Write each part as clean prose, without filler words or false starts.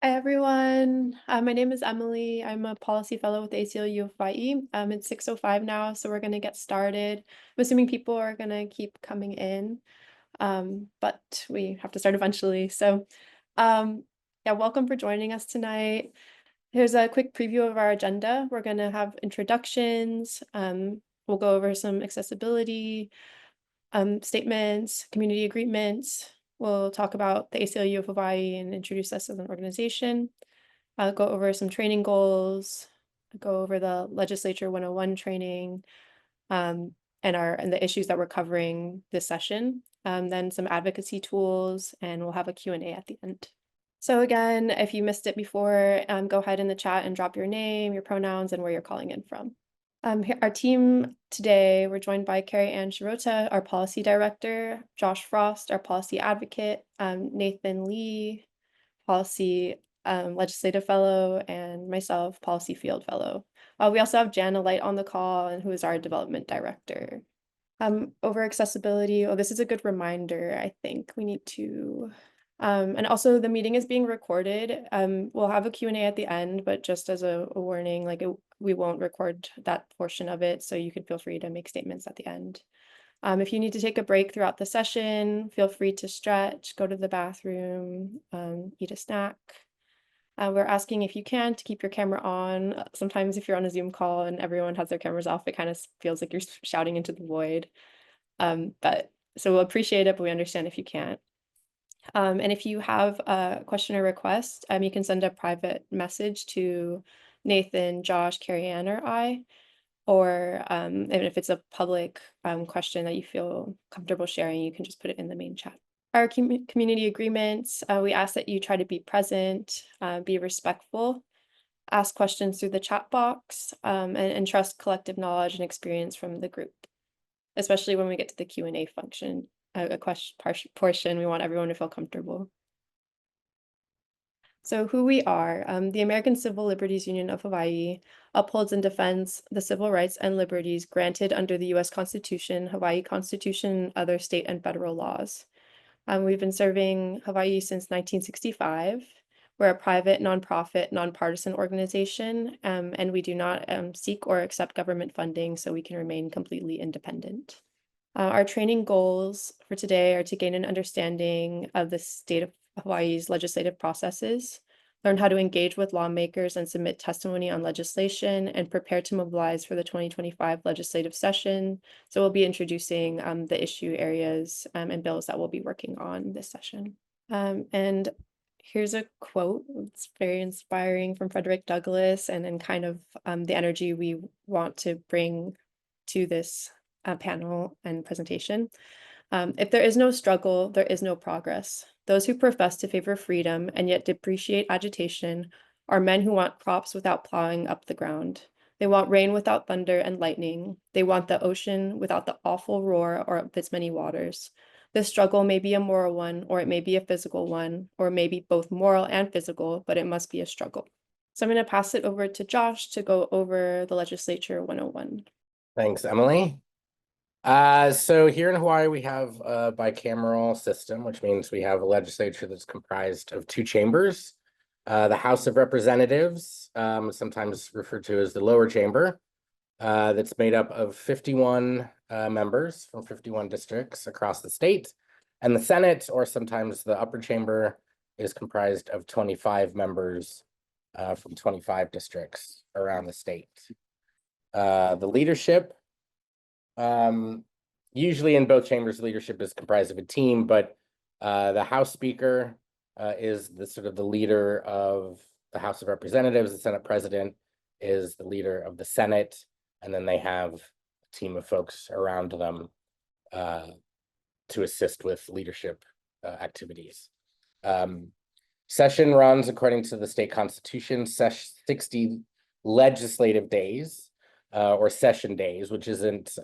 Hi everyone. My name is Emily. I'm a policy fellow with the ACLU of Hawaii. It's 6:05 now, so we're going to get started. I'm assuming people are going to keep coming in, but we have to start eventually. Um, yeah, welcome for joining us tonight. Here's a quick preview of our agenda. We're going to have introductions. We'll go over some accessibility statements, community agreements. We'll talk about the ACLU of Hawaii and introduce us as an organization. I'll go over some training goals, go over the Legislature 101 training, and the issues that we're covering this session. Then some advocacy tools, and we'll have a Q&A at the end. So again, if you missed it before, go ahead in the chat and drop your name, your pronouns, and where you're calling in from. Our team today, we're joined by Carrie Ann Shirota, our policy director, Josh Frost, our policy advocate, Nathan Lee, policy legislative fellow, and myself, policy field fellow. We also have Jana Light on the call, and who is our development director. Over accessibility, oh, this is a good reminder. I think we need to, and also the meeting is being recorded. We'll have a Q&A at the end, but just as a warning, we won't record that portion of it, so you can feel free to make statements at the end. If you need to take a break throughout the session, feel free to stretch, go to the bathroom, eat a snack. We're asking if you can to keep your camera on. Sometimes if you're on a Zoom call and everyone has their cameras off, it kind of feels like you're shouting into the void. So we'll appreciate it, but we understand if you can't. And if you have a question or request, you can send a private message to Nathan, Josh, Carrie Ann, or I. Or and if it's a public question that you feel comfortable sharing, you can just put it in the main chat. Our community agreements, we ask that you try to be present, be respectful, ask questions through the chat box, and trust collective knowledge and experience from the group, especially when we get to the Q&A function, a question portion, we want everyone to feel comfortable. So who we are, the American Civil Liberties Union of Hawaii upholds and defends the civil rights and liberties granted under the U.S. Constitution, Hawaii Constitution, and other state and federal laws. We've been serving Hawaii since 1965. We're a private, nonprofit, nonpartisan organization, and we do not seek or accept government funding, so we can remain completely independent. Our training goals for today are to gain an understanding of the state of Hawaii's legislative processes, learn how to engage with lawmakers and submit testimony on legislation, and prepare to mobilize for the 2025 legislative session. So we'll be introducing the issue areas and bills that we'll be working on this session. And here's a quote. It's very inspiring from Frederick Douglass and kind of the energy we want to bring to this panel and presentation. If there is no struggle, there is no progress. Those who profess to favor freedom and yet depreciate agitation are men who want crops without plowing up the ground. They want rain without thunder and lightning. They want the ocean without the awful roar of its many waters. This struggle may be a moral one, or it may be a physical one, or it may be both moral and physical, but it must be a struggle. So I'm going to pass it over to Josh to go over the Legislature 101. Thanks, Emily. So here in Hawaii, we have a bicameral system, which means we have a legislature that's comprised of two chambers. The House of Representatives, sometimes referred to as the lower chamber, that's made up of 51 members from 51 districts across the state. And the Senate, or sometimes the upper chamber, is comprised of 25 members from 25 districts around the state. The leadership, usually in both chambers, leadership is comprised of a team, but the House Speaker is the sort of the leader of the House of Representatives. The Senate President is the leader of the Senate, and then they have a team of folks around them to assist with leadership activities. Session runs according to the state constitution, 60 legislative days. Or session days, which isn't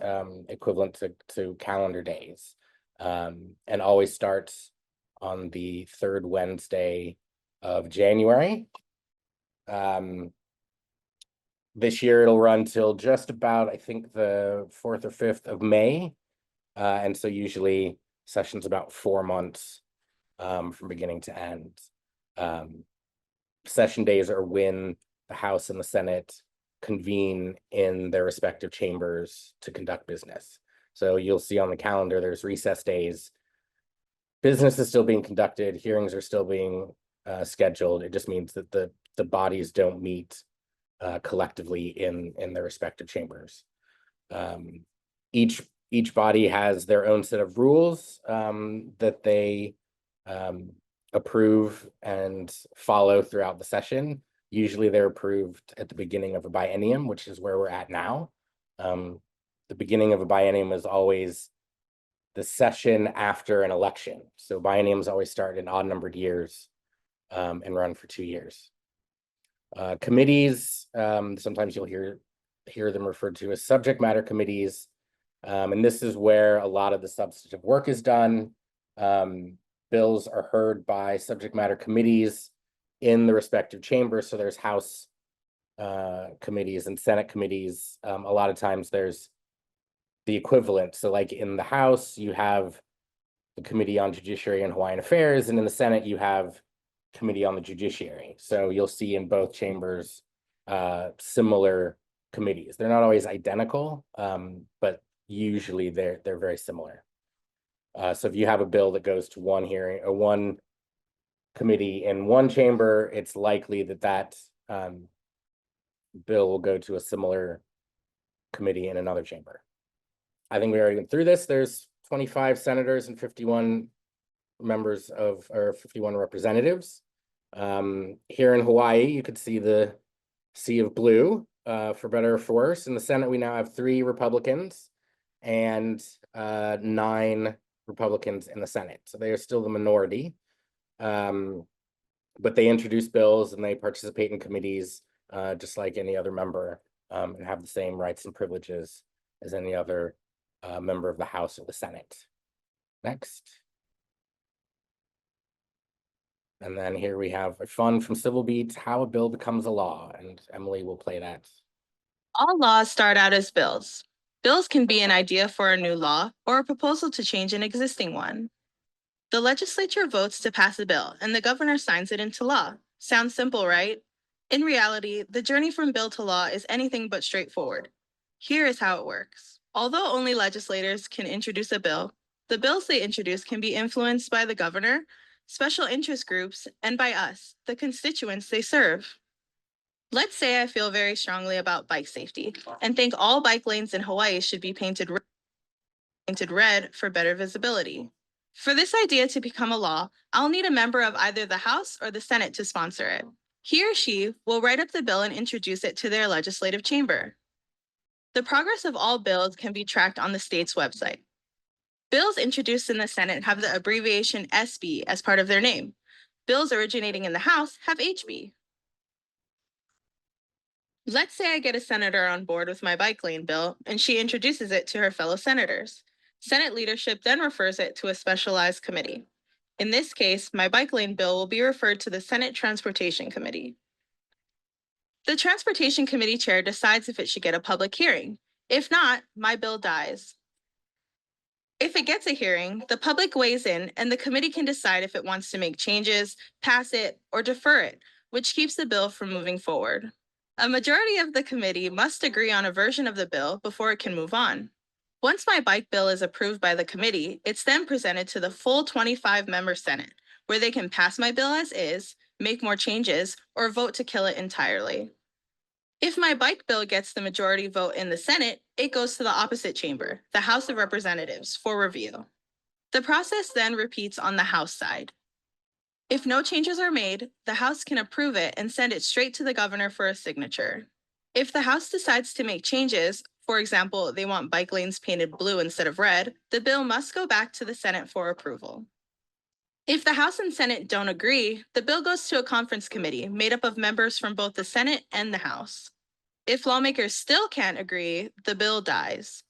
equivalent to calendar days, and always starts on the third Wednesday of January. This year it'll run till just about, I think, the 4th or 5th of May, and so usually sessions about 4 months from beginning to end. session days are when the House and the Senate convene in their respective chambers to conduct business. So you'll see on the calendar, there's recess days. Business is still being conducted, hearings are still being scheduled. It just means that the bodies don't meet collectively in their respective chambers. Each body has their own set of rules that they approve and follow throughout the session. Usually they're approved at the beginning of a biennium, which is where we're at now. The beginning of a biennium is always the session after an election. So bienniums always start in odd-numbered years and run for 2 years. Committees, sometimes you'll hear them referred to as subject matter committees. And this is where a lot of the substantive work is done. Bills are heard by subject matter committees in the respective chambers. So there's House committees and Senate committees. A lot of times there's the equivalent. So like in the House, you have the Committee on Judiciary and Hawaiian Affairs, and in the Senate, you have Committee on the Judiciary. So you'll see in both chambers similar committees. They're not always identical, but usually they're very similar. So if you have a bill that goes to one hearing or one committee in one chamber, it's likely that bill will go to a similar committee in another chamber. I think we already went through this. There's 25 senators and 51 members or 51 representatives. Here in Hawaii, you could see the sea of blue, for better or for worse. In the Senate, we now have 3 Republicans and 9 Republicans in the Senate. So they are still the minority. But they introduce bills and they participate in committees just like any other member, and have the same rights and privileges as any other member of the House or the Senate. Next. And then here we have a fun from Civil Beat, How a Bill Becomes a Law, and Emily will play that. All laws start out as bills. Bills can be an idea for a new law or a proposal to change an existing one. The legislature votes to pass a bill, and the governor signs it into law. Sounds simple, right? In reality, the journey from bill to law is anything but straightforward. Here is how it works. Although only legislators can introduce a bill, the bills they introduce can be influenced by the governor, special interest groups, and by us, the constituents they serve. Let's say I feel very strongly about bike safety and think all bike lanes in Hawaii should be painted red for better visibility. For this idea to become a law, I'll need a member of either the House or the Senate to sponsor it. He or she will write up the bill and introduce it to their legislative chamber. The progress of all bills can be tracked on the state's website. Bills introduced in the Senate have the abbreviation SB as part of their name. Bills originating in the House have HB. Let's say I get a senator on board with my bike lane bill, and she introduces it to her fellow senators. Senate leadership then refers it to a specialized committee. In this case, my bike lane bill will be referred to the Senate Transportation Committee. The Transportation Committee chair decides if it should get a public hearing. If not, my bill dies. If it gets a hearing, the public weighs in and the committee can decide if it wants to make changes, pass it, or defer it, which keeps the bill from moving forward. A majority of the committee must agree on a version of the bill before it can move on. Once my bike bill is approved by the committee, it's then presented to the full 25-member Senate, where they can pass my bill as is, make more changes, or vote to kill it entirely. If my bike bill gets the majority vote in the Senate, it goes to the opposite chamber, the House of Representatives, for review. The process then repeats on the House side. If no changes are made, the House can approve it and send it straight to the governor for a signature. If the House decides to make changes, for example, they want bike lanes painted blue instead of red, the bill must go back to the Senate for approval. If the House and Senate don't agree, the bill goes to a conference committee made up of members from both the Senate and the House. If lawmakers still can't agree, the bill dies.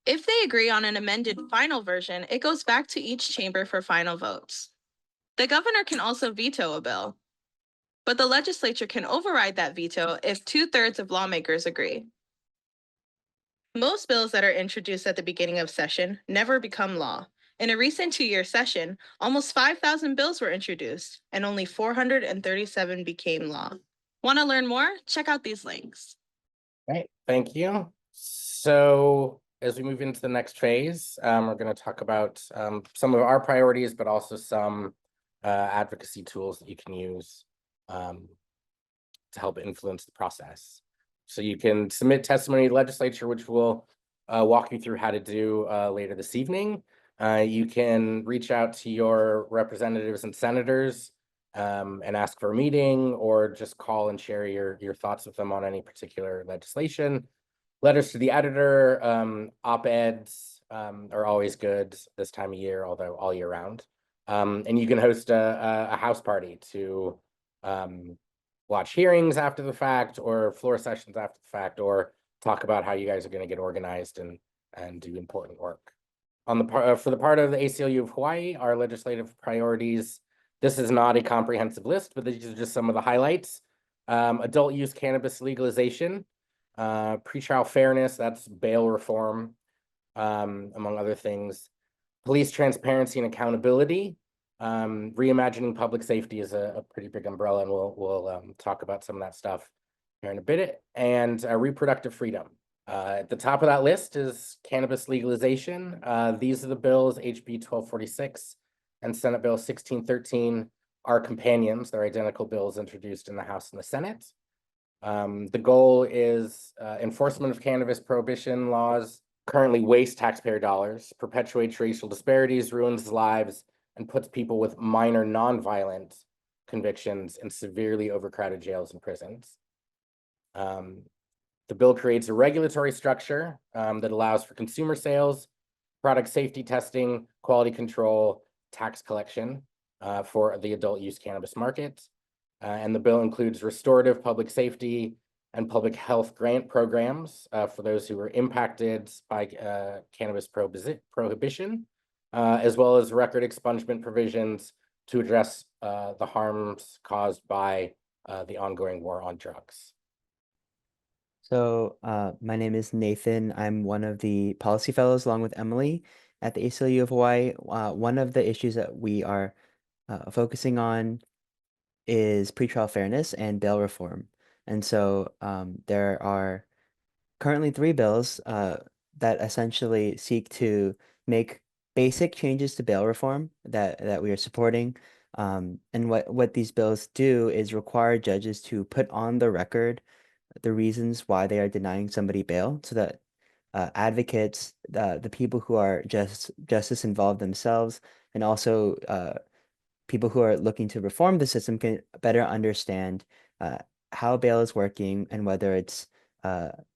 If they agree on an amended final version, it goes back to each chamber for final votes. The governor can also veto a bill, but the legislature can override that veto if 2/3 of lawmakers agree. Most bills that are introduced at the beginning of session never become law. In a recent 2-year session, almost 5,000 bills were introduced, and only 437 became law. Want to learn more? Check out these links. Right, thank you. So as we move into the next phase, we're going to talk about some of our priorities, but also some advocacy tools that you can use to help influence the process. So you can submit testimony to the legislature, which we'll walk you through how to do later this evening. You can reach out to your representatives and senators and ask for a meeting, or just call and share your thoughts with them on any particular legislation. Letters to the editor, op-eds are always good this time of year, although all year round. And you can host a house party to watch hearings after the fact, or floor sessions after the fact, or talk about how you guys are going to get organized and do important work. On the part for the part of the ACLU of Hawaii, our legislative priorities. This is not a comprehensive list, but these are just some of the highlights. Adult use cannabis legalization, pretrial fairness, that's bail reform, among other things. Police transparency and accountability. Reimagining public safety is a pretty big umbrella, and we'll talk about some of that stuff here in a bit. And reproductive freedom. At the top of that list is cannabis legalization. These are the bills: HB 1246 and Senate Bill 1613 are companions. They're identical bills introduced in the House and the Senate. The goal is enforcement of cannabis prohibition laws currently waste taxpayer dollars, perpetuates racial disparities, ruins lives, and puts people with minor nonviolent convictions in severely overcrowded jails and prisons. The bill creates a regulatory structure that allows for consumer sales, product safety testing, quality control, tax collection for the adult use cannabis market. And the bill includes restorative public safety and public health grant programs for those who were impacted by cannabis prohibition, as well as record expungement provisions to address the harms caused by the ongoing war on drugs. So my name is Nathan. I'm one of the policy fellows along with Emily at the ACLU of Hawaii. One of the issues that we are focusing on is pretrial fairness and bail reform. And so there are currently 3 bills that essentially seek to make basic changes to bail reform that we are supporting. And what these bills do is require judges to put on the record the reasons why they are denying somebody bail, so that advocates, the people who are justice involved themselves, and also people who are looking to reform the system can better understand how bail is working and whether it's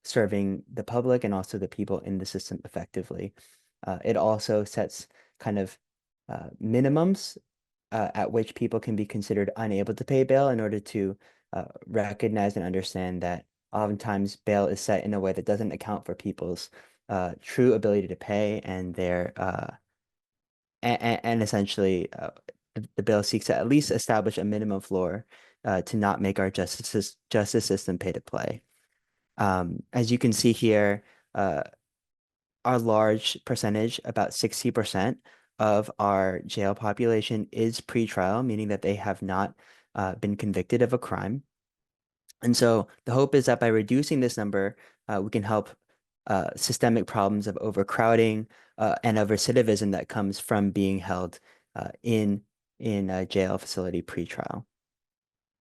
serving the public and also the people in the system effectively. It also sets kind of minimums at which people can be considered unable to pay bail, in order to recognize and understand that oftentimes bail is set in a way that doesn't account for people's true ability to pay, and their and essentially the bill seeks to at least establish a minimum floor to not make our justice system pay to play. As you can see here, our large percentage, about 60% of our jail population, is pretrial, meaning that they have not been convicted of a crime. And so the hope is that by reducing this number, we can help systemic problems of overcrowding and of recidivism that comes from being held in a jail facility pretrial.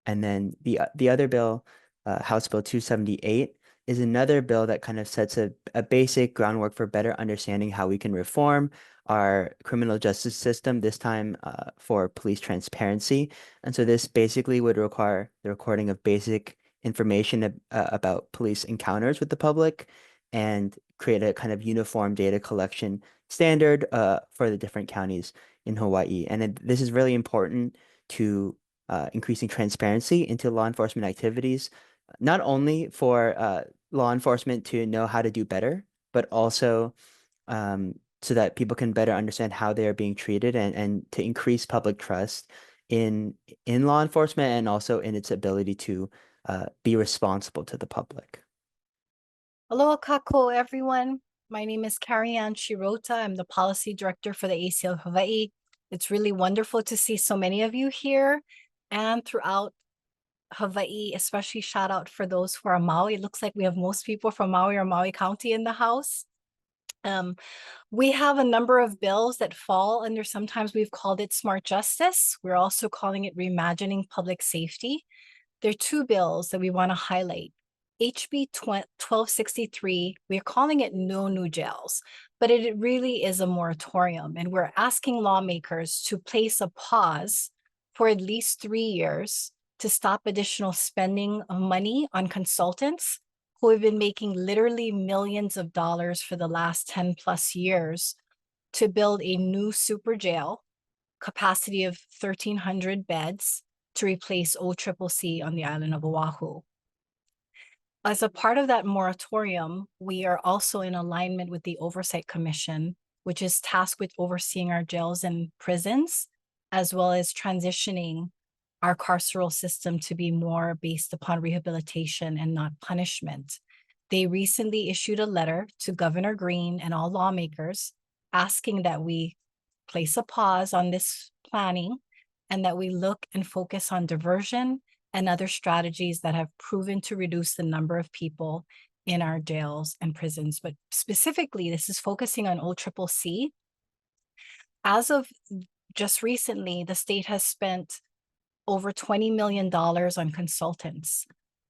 And then the other bill, House Bill 278, is another bill that kind of sets a basic groundwork for better understanding how we can reform our criminal justice system, this time for police transparency. And so this basically would require the recording of basic information about police encounters with the public, and create a kind of uniform data collection standard for the different counties in Hawaii. And this is really important to increasing transparency into law enforcement activities, not only for law enforcement to know how to do better, but also so that people can better understand how they are being treated, and to increase public trust in law enforcement, and also in its ability to be responsible to the public. Aloha kako, everyone. My name is Carrie Ann Shirota. I'm the Policy Director for the ACL of Hawaii. It's really wonderful to see so many of you here and throughout Hawaii, especially shout out for those who are Maui. It looks like we have most people from Maui or Maui County in the house. We have a number of bills that fall under, sometimes we've called it smart justice. We're also calling it reimagining public safety. There are two bills that we want to highlight. HB 1263, we're calling it no new jails, but it really is a moratorium. And we're asking lawmakers to place a pause for at least 3 years to stop additional spending of money on consultants who have been making literally millions of dollars for the last 10 plus years to build a new super jail, capacity of 1,300 beds, to replace OCCC on the island of Oahu. As a part of that moratorium, we are also in alignment with the Oversight Commission, which is tasked with overseeing our jails and prisons, as well as transitioning our carceral system to be more based upon rehabilitation and not punishment. They recently issued a letter to Governor Green and all lawmakers asking that we place a pause on this planning and that we look and focus on diversion and other strategies that have proven to reduce the number of people in our jails and prisons. But specifically, this is focusing on OCCC. As of just recently, the state has spent over $20 million on consultants.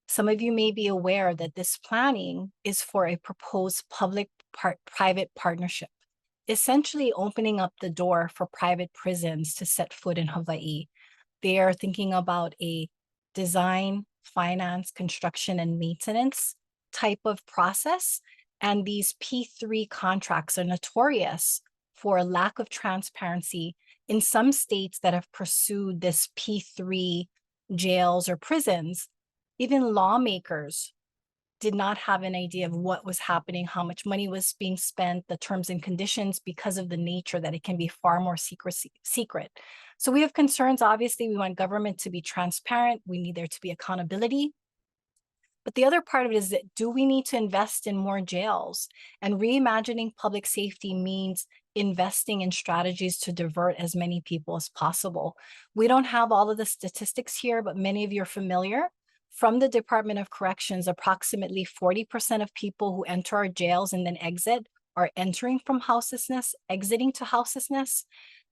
Some of you may be aware that this planning is for a proposed public-private partnership, essentially opening up the door for private prisons to set foot in Hawaii. They are thinking about a design, finance, construction, and maintenance type of process. And these P3 contracts are notorious for lack of transparency in some states that have pursued this P3 jails or prisons. Even lawmakers did not have an idea of what was happening, how much money was being spent, the terms and conditions, because of the nature that it can be far more secret. So we have concerns. Obviously, we want government to be transparent. We need there to be accountability. But the other part of it is that, do we need to invest in more jails? And reimagining public safety means investing in strategies to divert as many people as possible. We don't have all of the statistics here, but many of you are familiar. From the Department of Corrections, approximately 40% of people who enter our jails and then exit are entering from houselessness, exiting to houselessness.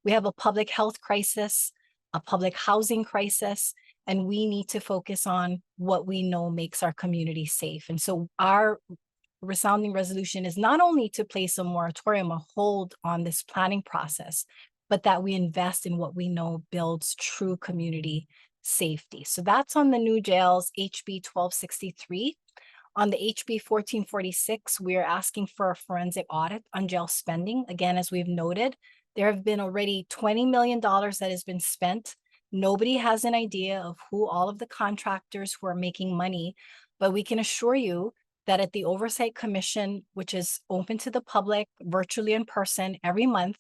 We have a public health crisis, a public housing crisis, and we need to focus on what we know makes our community safe. And so our resounding resolution is not only to place a moratorium, a hold on this planning process, but that we invest in what we know builds true community safety. So that's on the new jails, HB 1263. On the HB 1446, we are asking for a forensic audit on jail spending. Again, as we've noted, there have been already $20 million that has been spent. Nobody has an idea of who all of the contractors who are making money, but we can assure you that at the Oversight Commission, which is open to the public, virtually in person every month,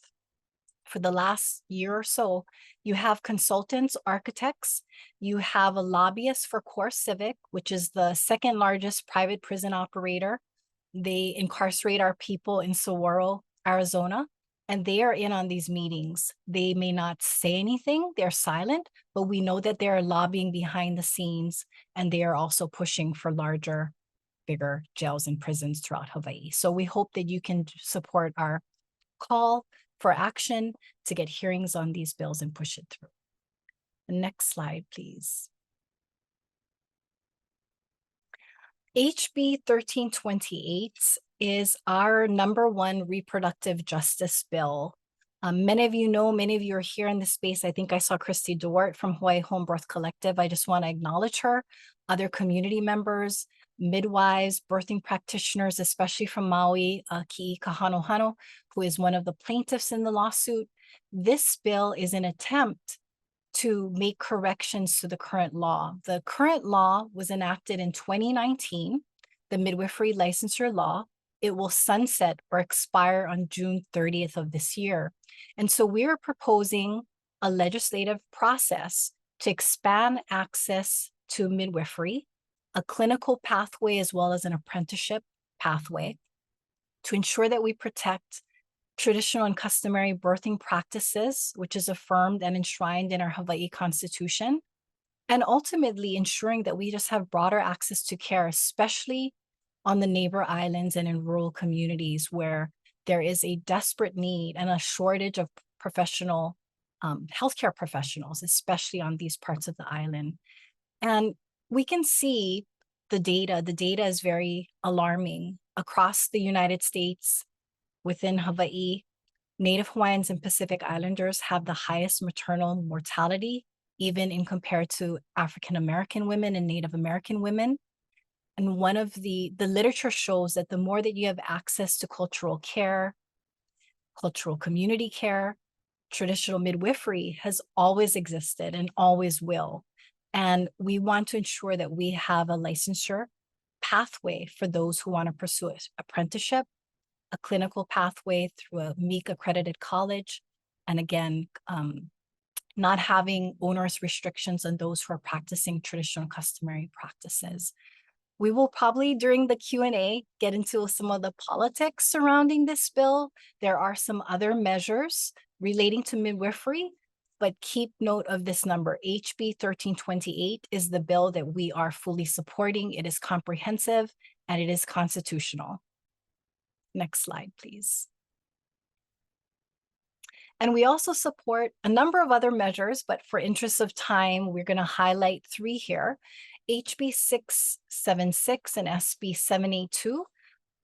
for the last year or so, you have consultants, architects, you have a lobbyist for Core Civic, which is the second largest private prison operator. They incarcerate our people in Saguaro, Arizona, and they are in on these meetings. They may not say anything, they're silent, but we know that they're lobbying behind the scenes, and they are also pushing for larger, bigger jails and prisons throughout Hawaii. So we hope that you can support our call for action to get hearings on these bills and push it through. The next slide, please. HB 1328 is our #1 reproductive justice bill. Many of you know, many of you are here in this space. I think I saw Christy Duart from Hawaii Home Birth Collective. I just want to acknowledge her, other community members, midwives, birthing practitioners, especially from Maui, Ki'i Kahanohano, who is one of the plaintiffs in the lawsuit. This bill is an attempt to make corrections to the current law. The current law was enacted in 2019, the midwifery licensure law. It will sunset or expire on June 30th of this year. And so we're proposing a legislative process to expand access to midwifery, a clinical pathway, as well as an apprenticeship pathway, to ensure that we protect traditional and customary birthing practices, which is affirmed and enshrined in our Hawaii Constitution, and ultimately ensuring that we just have broader access to care, especially on the neighbor islands and in rural communities where there is a desperate need and a shortage of professional healthcare professionals, especially on these parts of the island. And we can see the data. The data is very alarming. Across the United States, within Hawaii, Native Hawaiians and Pacific Islanders have the highest maternal mortality, even in compared to African American women and Native American women. And one of the literature shows that the more that you have access to cultural care, cultural community care, traditional midwifery has always existed and always will. And we want to ensure that we have a licensure pathway for those who want to pursue an apprenticeship, a clinical pathway through a MEEC accredited college, and again, not having onerous restrictions on those who are practicing traditional customary practices. We will probably during the Q&A get into some of the politics surrounding this bill. There are some other measures relating to midwifery, but keep note of this number. HB 1328 is the bill that we are fully supporting. It is comprehensive and it is constitutional. Next slide, please. And we also support a number of other measures, but for interest of time, we're going to highlight 3 here. HB 676 and SB 782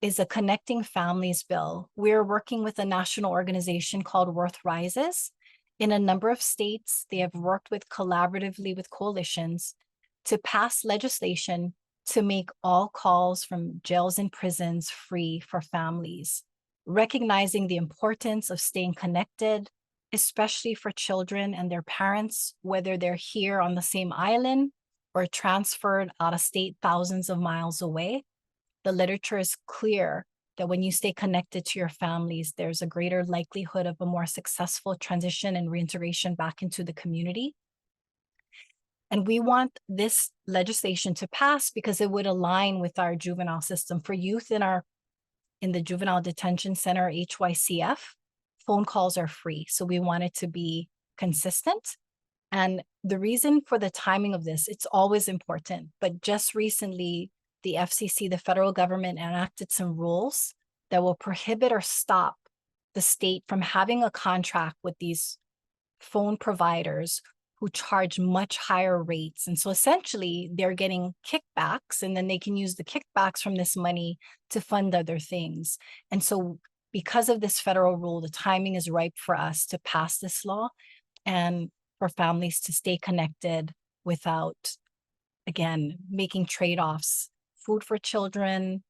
is a Connecting Families bill. We're working with a national organization called Worth Rises. In a number of states, they have worked with collaboratively with coalitions to pass legislation to make all calls from jails and prisons free for families, recognizing the importance of staying connected, especially for children and their parents, whether they're here on the same island or transferred out of state thousands of miles away. The literature is clear that when you stay connected to your families, there's a greater likelihood of a more successful transition and reintegration back into the community. And we want this legislation to pass because it would align with our juvenile system. For youth in the Juvenile Detention Center, HYCF, phone calls are free. So we want it to be consistent. And the reason for the timing of this, it's always important, but just recently, the FCC, the federal government, enacted some rules that will prohibit or stop the state from having a contract with these phone providers who charge much higher rates. And so essentially they're getting kickbacks, and then they can use the kickbacks from this money to fund other things. And so because of this federal rule, the timing is ripe for us to pass this law and for families to stay connected without, again, making trade-offs, food for children,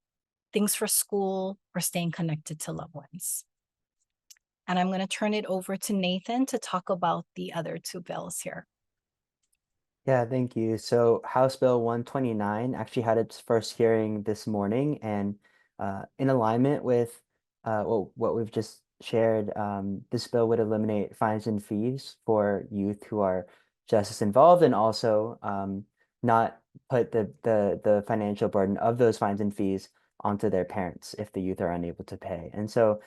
things for school, or staying connected to loved ones. And I'm going to turn it over to Nathan to talk about the other 2 bills here. Yeah, thank you. So House Bill 129 actually had its first hearing this morning, and in alignment with what we've just shared, this bill would eliminate fines and fees for youth who are justice involved, and also not put the financial burden of those fines and fees onto their parents if the youth are unable to pay. And so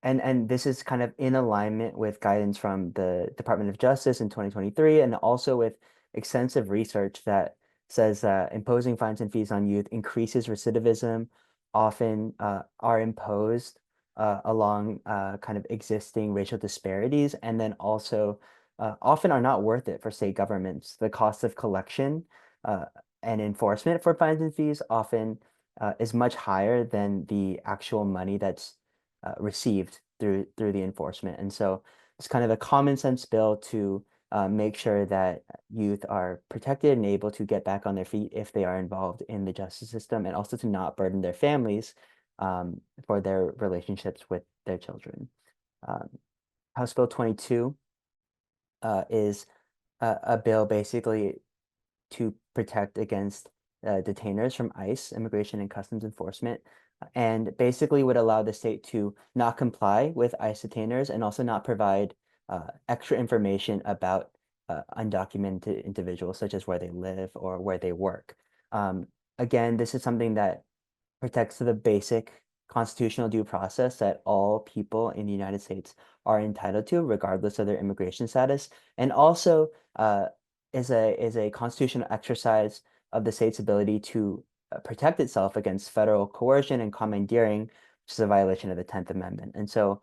and this is kind of in alignment with guidance from the Department of Justice in 2023, and also with extensive research that says that imposing fines and fees on youth increases recidivism, often are imposed along kind of existing racial disparities, and then also often are not worth it for state governments. The cost of collection and enforcement for fines and fees often is much higher than the actual money that's received through the enforcement. And so it's kind of a common sense bill to make sure that youth are protected and able to get back on their feet if they are involved in the justice system, and also to not burden their families for their relationships with their children. House Bill 22 is a bill basically to protect against detainers from ICE, Immigration and Customs Enforcement, and basically would allow the state to not comply with ICE detainers and also not provide extra information about undocumented individuals, such as where they live or where they work. Again, this is something that protects the basic constitutional due process that all people in the United States are entitled to, regardless of their immigration status, and also is a constitutional exercise of the state's ability to protect itself against federal coercion and commandeering, which is a violation of the 10th Amendment. And so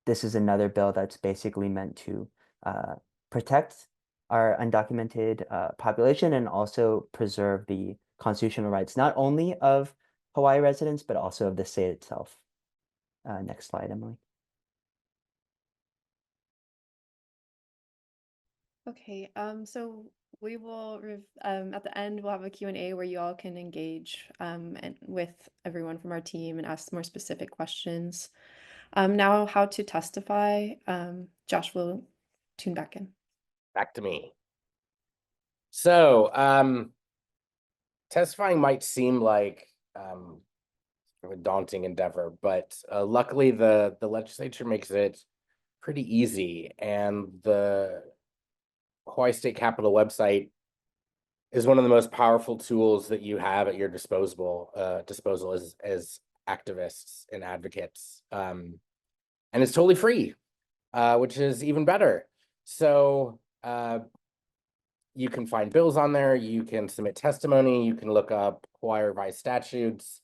this is another bill that's basically meant to protect our undocumented population and also preserve the constitutional rights, not only of Hawaii residents, but also of the state itself. Next slide, Emily. Okay, so we will at the end we'll have a Q&A where you all can engage and with everyone from our team and ask more specific questions. Now how to testify. Josh will tune back in. Back to me. So testifying might seem like a daunting endeavor, but luckily the legislature makes it pretty easy, and the Hawaii State Capitol website is one of the most powerful tools that you have at your disposal as activists and advocates. And it's totally free, which is even better. So you can find bills on there, you can submit testimony, you can look up Hawaii revised statutes,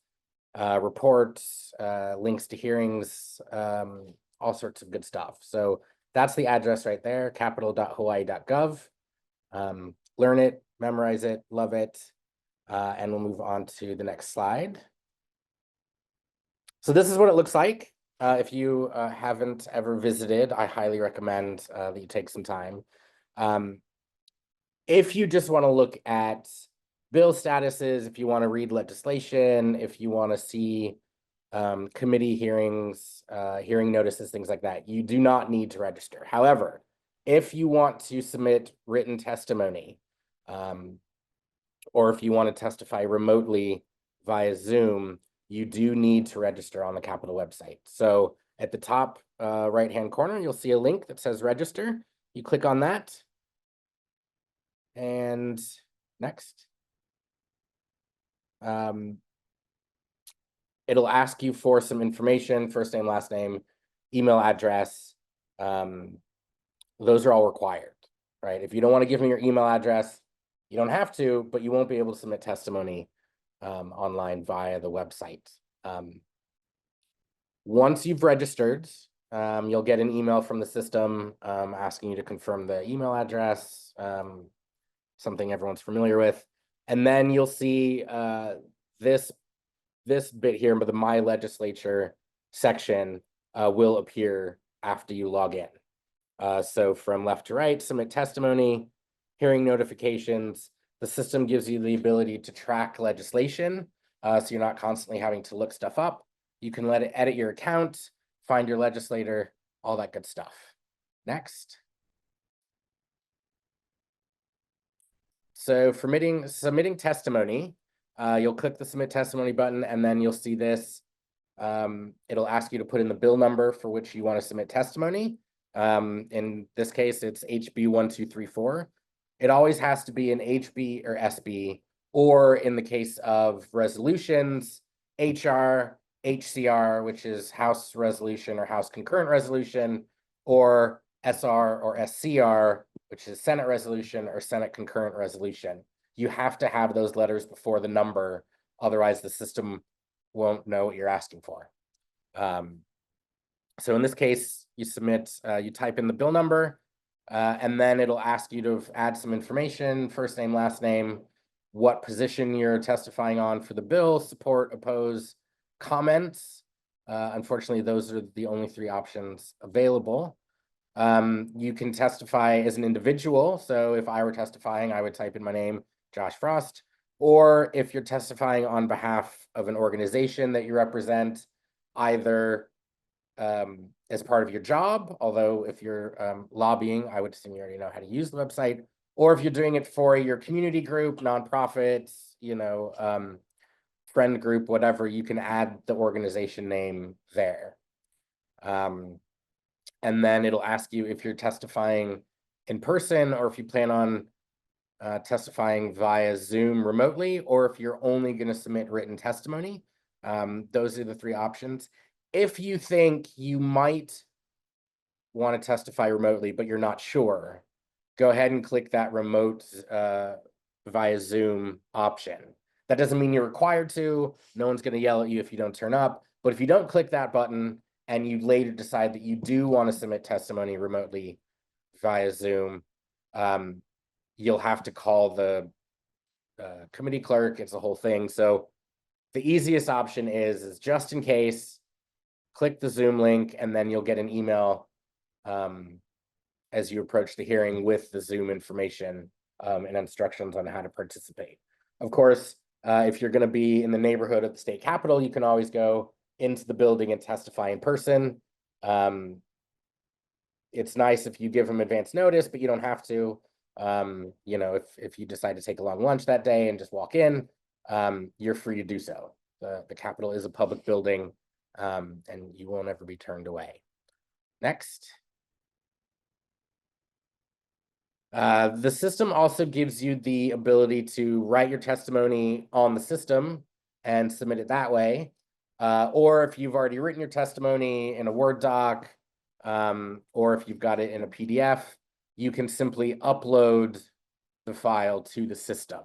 reports, links to hearings, all sorts of good stuff. So that's the address right there, capitol.hawaii.gov. Learn it, memorize it, love it, and we'll move on to the next slide. So this is what it looks like. If you haven't ever visited, I highly recommend that you take some time. If you just want to look at bill statuses, if you want to read legislation, if you want to see committee hearings, hearing notices, things like that, you do not need to register. However, if you want to submit written testimony, or if you want to testify remotely via Zoom, you do need to register on the Capitol website. So at the top right-hand corner, you'll see a link that says register. You click on that. And next. It'll ask you for some information, first name, last name, email address. Those are all required, right? If you don't want to give me your email address, you don't have to, but you won't be able to submit testimony online via the website. Once you've registered, you'll get an email from the system asking you to confirm the email address, something everyone's familiar with. And then you'll see this bit here, but the My Legislature section will appear after you log in. So from left to right, submit testimony, hearing notifications. The system gives you the ability to track legislation, so you're not constantly having to look stuff up. You can let it edit your account, find your legislator, all that good stuff. Next. So for submitting testimony, you'll click the submit testimony button, and then you'll see this. It'll ask you to put in the bill number for which you want to submit testimony. In this case, it's HB 1234. It always has to be an HB or SB, or in the case of resolutions, HR, HCR, which is House Resolution or House Concurrent Resolution, or SR or SCR, which is Senate Resolution or Senate Concurrent Resolution. You have to have those letters before the number, otherwise the system won't know what you're asking for. So in this case, you submit, you type in the bill number, and then it'll ask you to add some information, first name, last name, what position you're testifying on for the bill, support, oppose, comments. Unfortunately, those are the only 3 options available. You can testify as an individual. So if I were testifying, I would type in my name, Josh Frost. Or if you're testifying on behalf of an organization that you represent, either as part of your job, although if you're lobbying, I would assume you already know how to use the website, or if you're doing it for your community group, nonprofits, friend group, whatever, you can add the organization name there. And then it'll ask you if you're testifying in person, or if you plan on testifying via Zoom remotely, or if you're only going to submit written testimony. Those are the three options. If you think you might want to testify remotely, but you're not sure, go ahead and click that remote via Zoom option. That doesn't mean you're required to. No one's going to yell at you if you don't turn up. But if you don't click that button and you later decide that you do want to submit testimony remotely via Zoom, you'll have to call the committee clerk. It's a whole thing. So the easiest option is just in case, click the Zoom link, and then you'll get an email as you approach the hearing with the Zoom information and instructions on how to participate. Of course, if you're going to be in the neighborhood of the state capitol, you can always go into the building and testify in person. It's nice if you give them advance notice, but you don't have to. You know, if you decide to take a long lunch that day and just walk in, you're free to do so. The Capitol is a public building, and you won't ever be turned away. Next. The system also gives you the ability to write your testimony on the system and submit it that way. Or if you've already written your testimony in a Word doc, or if you've got it in a PDF, you can simply upload the file to the system.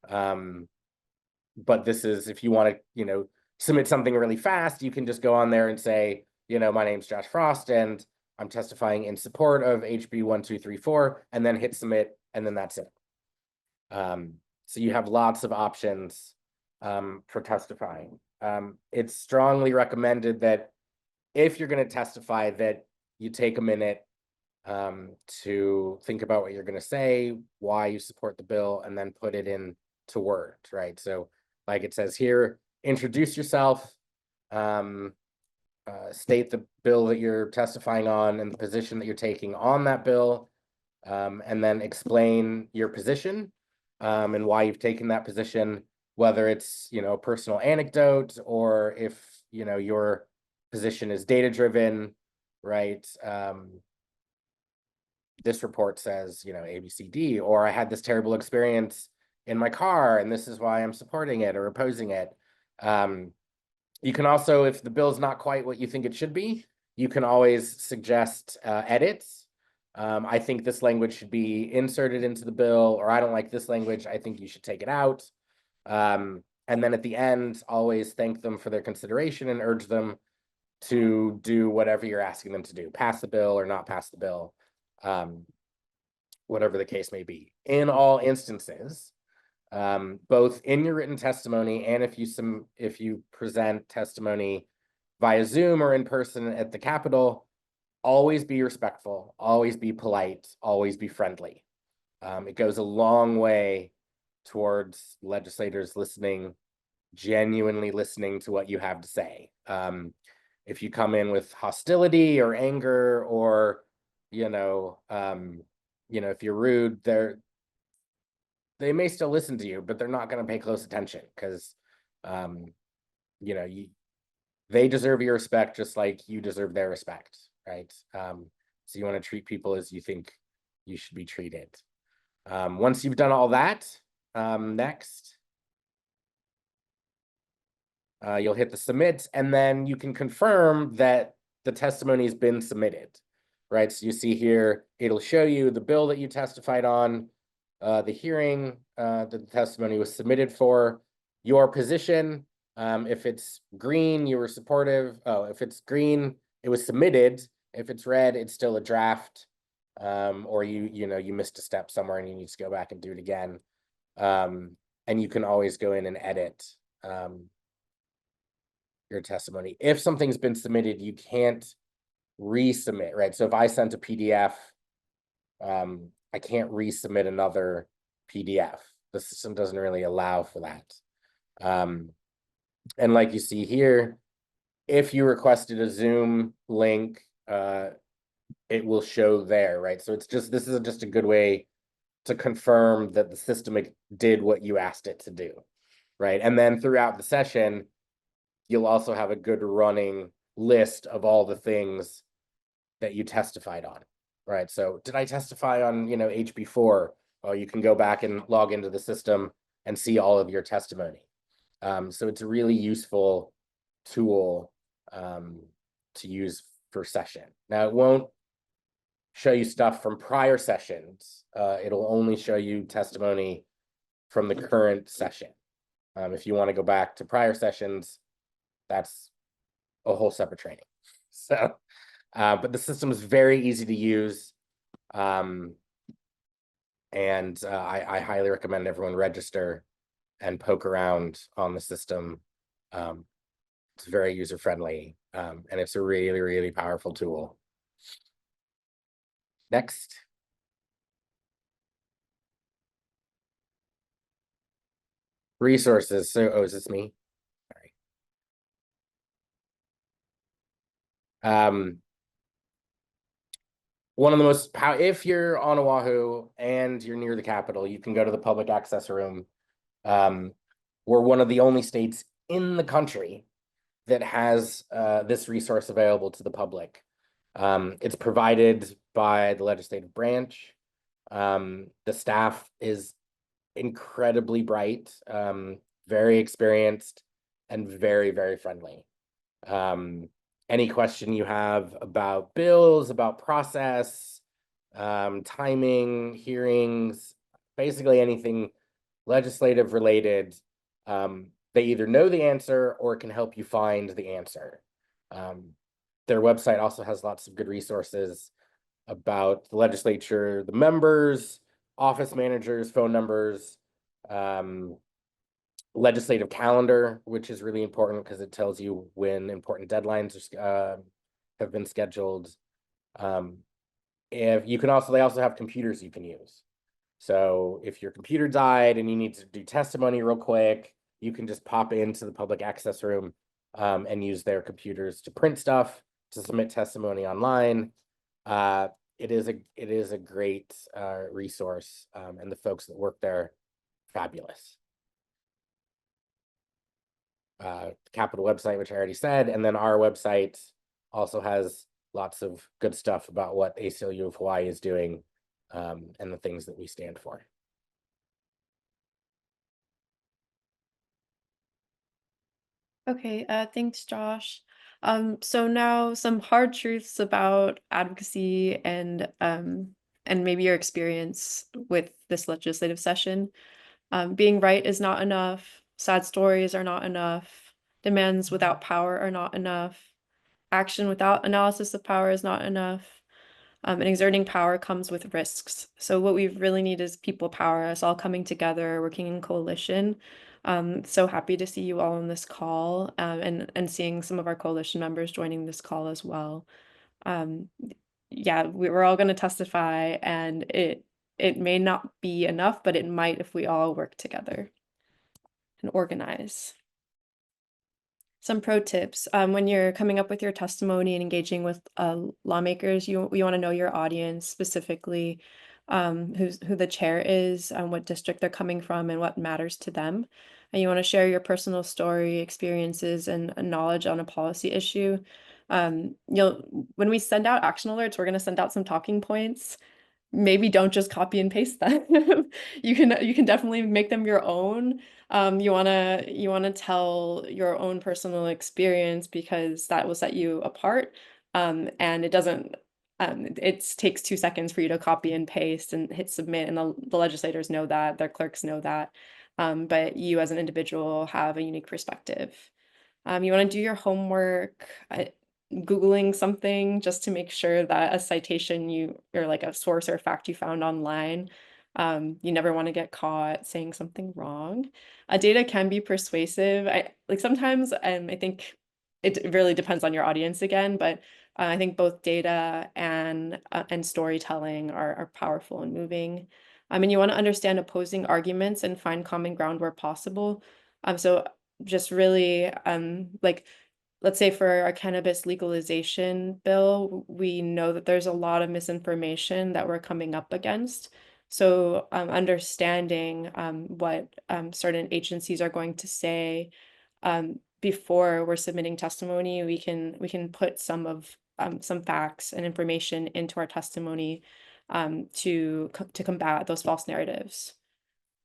But this is, if you want to, you know, submit something really fast, you can just go on there and say, you know, my name's Josh Frost and I'm testifying in support of HB 1234, and then hit submit, and then that's it. So you have lots of options for testifying. It's strongly recommended that if you're going to testify, that you take a minute to think about what you're going to say, why you support the bill, and then put it into words, right? So like it says here, introduce yourself, state the bill that you're testifying on and the position that you're taking on that bill, and then explain your position and why you've taken that position, whether it's, you know, a personal anecdote or if, you know, your position is data driven, right? This report says, you know, ABCD, or I had this terrible experience in my car and this is why I'm supporting it or opposing it. You can also, if the bill's not quite what you think it should be, you can always suggest edits. I think this language should be inserted into the bill, or I don't like this language, I think you should take it out. And then at the end, always thank them for their consideration and urge them to do whatever you're asking them to do, pass the bill or not pass the bill, whatever the case may be. In all instances, both in your written testimony and if you present testimony via Zoom or in person at the Capitol, always be respectful, always be polite, always be friendly. It goes a long way towards legislators listening, genuinely listening to what you have to say. If you come in with hostility or anger, or you know, if you're rude, they may still listen to you, but they're not going to pay close attention because, you know, they deserve your respect just like you deserve their respect, right? So you want to treat people as you think you should be treated. Once you've done all that, next, you'll hit the submit, and then you can confirm that the testimony has been submitted, right? So you see here, it'll show you the bill that you testified on, the hearing that the testimony was submitted for, your position. If it's green, you were supportive. Oh, if it's green, it was submitted. If it's red, it's still a draft, or you missed a step somewhere and you need to go back and do it again. And you can always go in and edit your testimony. If something's been submitted, you can't resubmit, right? So if I sent a PDF, I can't resubmit another PDF. The system doesn't really allow for that. And like you see here, if you requested a Zoom link, it will show there, right? So this is just a good way to confirm that the system did what you asked it to do, right? And then throughout the session, you'll also have a good running list of all the things that you testified on, right? So did I testify on, HB4? Well, you can go back and log into the system and see all of your testimony. So it's a really useful tool to use for session. Now, it won't show you stuff from prior sessions. It'll only show you testimony from the current session. If you want to go back to prior sessions, that's a whole separate training. So, but the system is very easy to use. And I highly recommend everyone register and poke around on the system. It's very user-friendly, and it's a really, really powerful tool. Next. Resources. So, oh, is this me? Sorry. One of the most, if you're on Oahu and you're near the capital, you can go to the public access room. We're one of the only states in the country that has this resource available to the public. It's provided by the legislative branch. The staff is incredibly bright, very experienced, and very, very friendly. Any question you have about bills, about process, timing, hearings, basically anything legislative related, they either know the answer or can help you find the answer. Their website also has lots of good resources about the legislature, the members, office managers, phone numbers, legislative calendar, which is really important because it tells you when important deadlines have been scheduled. If you can also, they also have computers you can use. So if your computer died and you need to do testimony real quick, you can just pop into the public access room and use their computers to print stuff, to submit testimony online. It is a great resource, and the folks that work there, fabulous. Capital website, which I already said, and then our website also has lots of good stuff about what ACLU of Hawaii is doing and the things that we stand for. Okay, thanks, Josh. So now some hard truths about advocacy and maybe your experience with this legislative session. Being right is not enough. Sad stories are not enough. Demands without power are not enough. Action without analysis of power is not enough. And exerting power comes with risks. So what we really need is people power, us all coming together, working in coalition. So happy to see you all on this call and seeing some of our coalition members joining this call as well. Yeah, we're all going to testify, and it may not be enough, but it might if we all work together and organize. Some pro tips. When you're coming up with your testimony and engaging with lawmakers, you want to know your audience specifically, who the chair is, what district they're coming from, and what matters to them. And you want to share your personal story, experiences, and knowledge on a policy issue. When we send out action alerts, we're going to send out some talking points. Maybe don't just copy and paste them. You can definitely make them your own. You wanna tell your own personal experience because that will set you apart. And it doesn't it takes 2 seconds for you to copy and paste and hit submit, and the legislators know that, their clerks know that. But you as an individual have a unique perspective. You want to do your homework, Googling something just to make sure that a citation or like a source or fact you found online, you never want to get caught saying something wrong. Data can be persuasive. Sometimes I think it really depends on your audience again, but I think both data and storytelling are powerful and moving. And you want to understand opposing arguments and find common ground where possible. So just really let's say for our cannabis legalization bill, we know that there's a lot of misinformation that we're coming up against. So understanding what certain agencies are going to say before we're submitting testimony, we can put some facts and information into our testimony to combat those false narratives.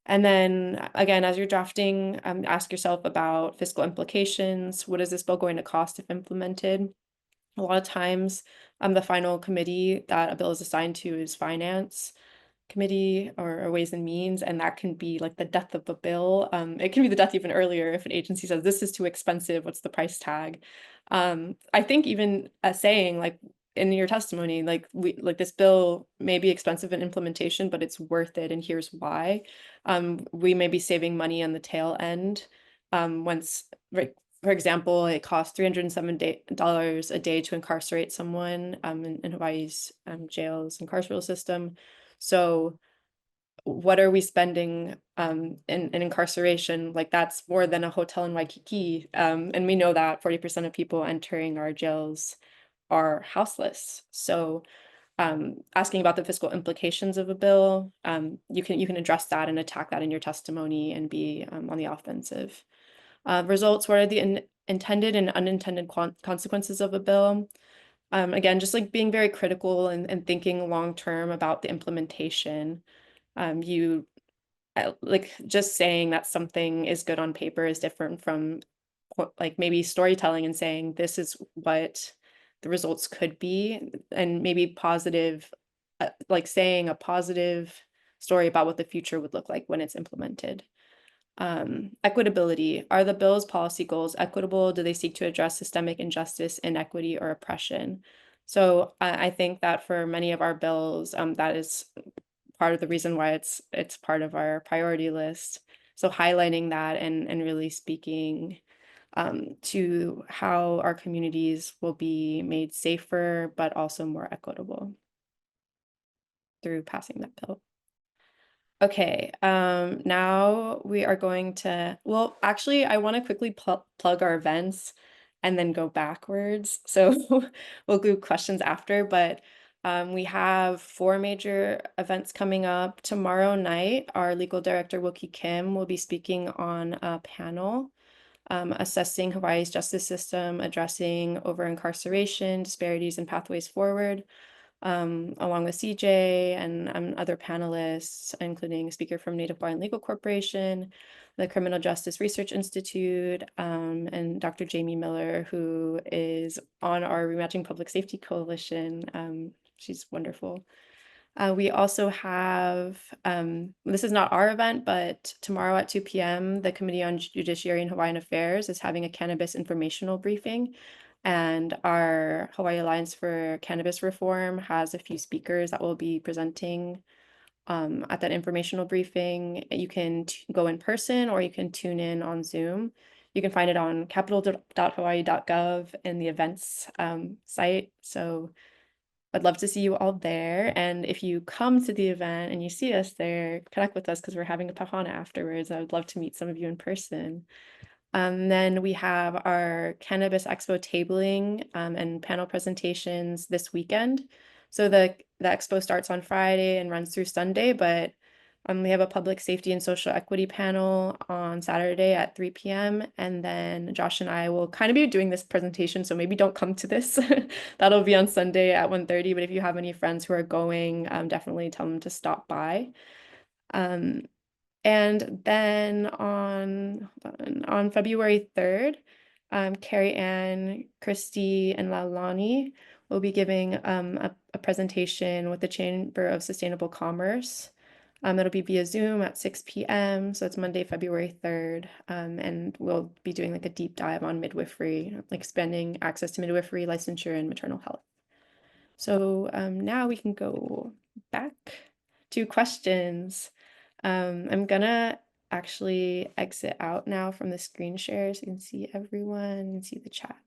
And then again, as you're drafting, ask yourself about fiscal implications. What is this bill going to cost if implemented? A lot of times, the final committee that a bill is assigned to is finance committee or Ways and Means, and that can be like the death of the bill. It can be the death even earlier if an agency says this is too expensive, what's the price tag? I think even saying like in your testimony, like this bill may be expensive in implementation, but it's worth it, and here's why. We may be saving money on the tail end. Once, right, for example, it costs $307 a day to incarcerate someone in Hawaii's jails and carceral system. So what are we spending in incarceration? Like that's more than a hotel in Waikiki. And we know that 40% of people entering our jails are houseless. So asking about the fiscal implications of a bill, you can address that and attack that in your testimony and be on the offensive. Results, what are the intended and unintended consequences of a bill? Again, just like being very critical and thinking long term about the implementation. You like just saying that something is good on paper is different from like maybe storytelling and saying this is what the results could be, and maybe positive, like saying a positive story about what the future would look like when it's implemented. Equitability. Are the bill's policy goals equitable? Do they seek to address systemic injustice, inequity, or oppression? So I think that for many of our bills, that is part of the reason why it's part of our priority list. So highlighting that and really speaking to how our communities will be made safer, but also more equitable through passing that bill. Okay, now we are going to, well, actually, I want to quickly plug our events and then go backwards. So we'll do questions after, but we have 4 major events coming up. Tomorrow night, our legal director, Wilkie Kim, will be speaking on a panel assessing Hawaii's justice system, addressing over-incarceration, disparities, and pathways forward, along with CJ and other panelists, including a speaker from Native Hawaiian Legal Corporation, the Criminal Justice Research Institute, and Dr. Jamie Miller, who is on our Rematching Public Safety Coalition. She's wonderful. We also have, this is not our event, but tomorrow at 2 p.m., the Committee on Judiciary and Hawaiian Affairs is having a cannabis informational briefing. And our Hawaii Alliance for Cannabis Reform has a few speakers that will be presenting at that informational briefing. You can go in person or you can tune in on Zoom. You can find it on capital.hawaii.gov in the events site. So I'd love to see you all there. And if you come to the event and you see us there, connect with us because we're having a pahana afterwards. I would love to meet some of you in person. Then we have our Cannabis Expo tabling and panel presentations this weekend. So the expo starts on Friday and runs through Sunday, but we have a public safety and social equity panel on Saturday at 3 p.m. And then Josh and I will kind of be doing this presentation, so maybe don't come to this. That'll be on Sunday at 1:30. But if you have any friends who are going, definitely tell them to stop by. And then on February 3rd, Carrie Ann, Christy, and Laulani will be giving a presentation with the Chamber of Sustainable Commerce. It'll be via Zoom at 6 p.m. So it's Monday, February 3rd. And we'll be doing like a deep dive on midwifery, like expanding access to midwifery, licensure, and maternal health. So now we can go back to questions. I'm gonna actually exit out now from the screen share so you can see everyone and see the chat.